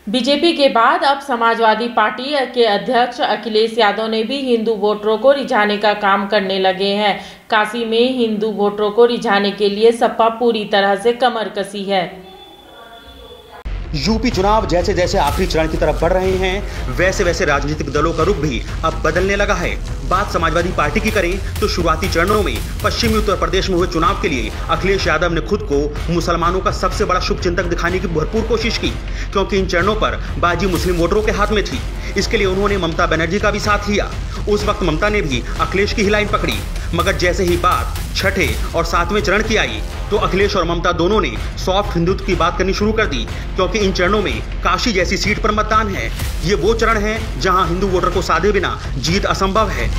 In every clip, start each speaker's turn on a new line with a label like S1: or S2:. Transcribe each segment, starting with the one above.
S1: BJP के बाद अब समाजवादी पार्टी के अध्यक्ष अखिलेश यादव ने भी हिंदू वोटरों को रिझाने का काम करने लगे हैं। काशी में हिंदू वोटरों को रिझाने के लिए सपा पूरी तरह से कमर कसी है।
S2: यूपी चुनाव जैसे जैसे आखिरी चरण की तरफ बढ़ रहे हैं, वैसे वैसे राजनीतिक दलों का रुख भी अब बदलने लगा है। बात समाजवादी पार्टी की करें तो शुरुआती चरणों में पश्चिमी उत्तर प्रदेश में हुए चुनाव के लिए अखिलेश यादव ने खुद को मुसलमानों का सबसे बड़ा शुभचिंतक दिखाने की भरपूर कोशिश की, क्योंकि इन चरणों पर बाजी मुस्लिम वोटरों के हाथ में थी। इसके लिए उन्होंने ममता बनर्जी का भी साथ लिया। उस वक्त ममता ने भी अखिलेश की ही लाइन पकड़ी, मगर जैसे ही बात छठे और सातवें चरण की आई तो अखिलेश और ममता दोनों ने सॉफ्ट हिंदुत्व की बात करनी शुरू कर दी, क्योंकि इन चरणों में काशी जैसी सीट पर मतदान है। ये वो चरण है जहां हिंदू वोटर को साधे बिना जीत असंभव है।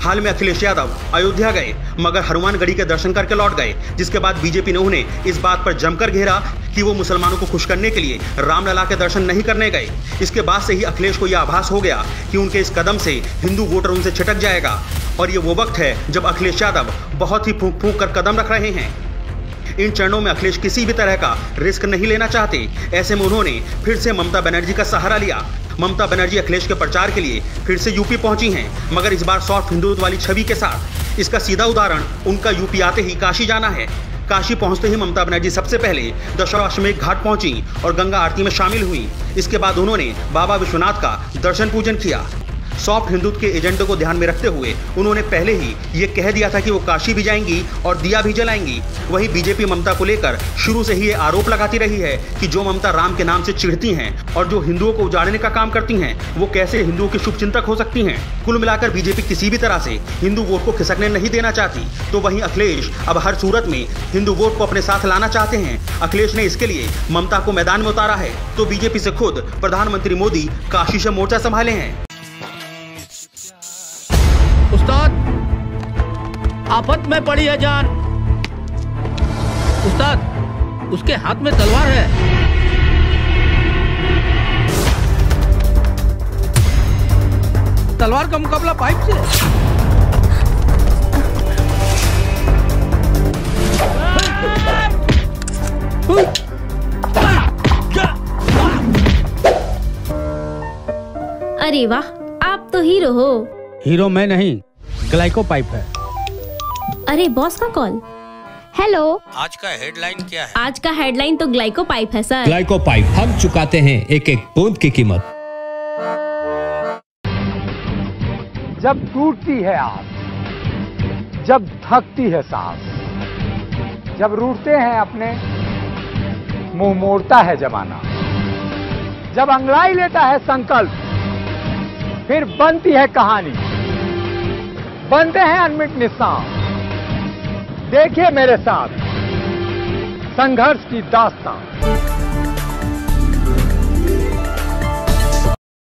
S2: हाल में अखिलेश यादव अयोध्या गए, मगर हनुमानगढ़ी के दर्शन करके लौट गए, जिसके बाद बीजेपी ने उन्हें इस बात पर जमकर घेरा कि वो मुसलमानों को खुश करने के लिए रामलला के दर्शन नहीं करने गए। इसके बाद से ही अखिलेश को यह आभास हो गया कि उनके इस कदम से हिंदू वोटर उनसे छिटक जाएगा, और ये वो वक्त है जब अखिलेश यादव बहुत ही फूंक फूंक कर कदम रख रहे हैं। इन चरणों में अखिलेश किसी भी तरह का रिस्क नहीं लेना चाहते। ऐसे में उन्होंने फिर से ममता बनर्जी का सहारा लिया। ममता बनर्जी अखिलेश के प्रचार के लिए फिर से यूपी पहुंची हैं, मगर इस बार सॉफ्ट हिंदुत्व वाली छवि के साथ। इसका सीधा उदाहरण उनका यूपी आते ही काशी जाना है। काशी पहुंचते ही ममता बनर्जी सबसे पहले दशाश्वमेध घाट पहुंची और गंगा आरती में शामिल हुई। इसके बाद उन्होंने बाबा विश्वनाथ का दर्शन पूजन किया। सॉफ्ट हिंदुत्व के एजेंडे को ध्यान में रखते हुए उन्होंने पहले ही ये कह दिया था कि वो काशी भी जाएंगी और दिया भी जलाएंगी। वही बीजेपी ममता को लेकर शुरू से ही ये आरोप लगाती रही है कि जो ममता राम के नाम से चिढ़ती हैं और जो हिंदुओं को उजाड़ने का काम करती हैं, वो कैसे हिंदुओं की शुभचिंतक हो सकती हैं। कुल मिलाकर बीजेपी किसी भी तरह से हिंदू वोट को खिसकने नहीं देना चाहती। तो वहीं अखिलेश अब हर सूरत में हिंदू वोट को अपने साथ लाना चाहते हैं। अखिलेश ने इसके लिए ममता को मैदान में उतारा है, तो बीजेपी से खुद प्रधानमंत्री मोदी काशी से मोर्चा संभाले हैं।
S3: उस्ताद, आफत में पड़ी है जान। उस्ताद, उसके हाथ में तलवार है। तलवार का मुकाबला पाइप से।
S4: अरे वाह, आप तो हीरो हो।
S3: हीरो मैं नहीं, ग्लाइको पाइप है।
S4: अरे बॉस का कॉल। हेलो,
S5: आज का हेडलाइन क्या है?
S4: आज का हेडलाइन तो ग्लाइको पाइप है सर।
S6: ग्लाइको पाइप, हम चुकाते हैं एक एक बूंद की कीमत।
S7: जब टूटती है आस, जब थकती है सांस, जब रूठते हैं अपने, मुंह मोड़ता है जमाना, जब अंगड़ाई लेता है संकल्प, फिर बनती है कहानी, बनते हैं अनमिट निशान। देखिए मेरे साथ संघर्ष की दास्तान।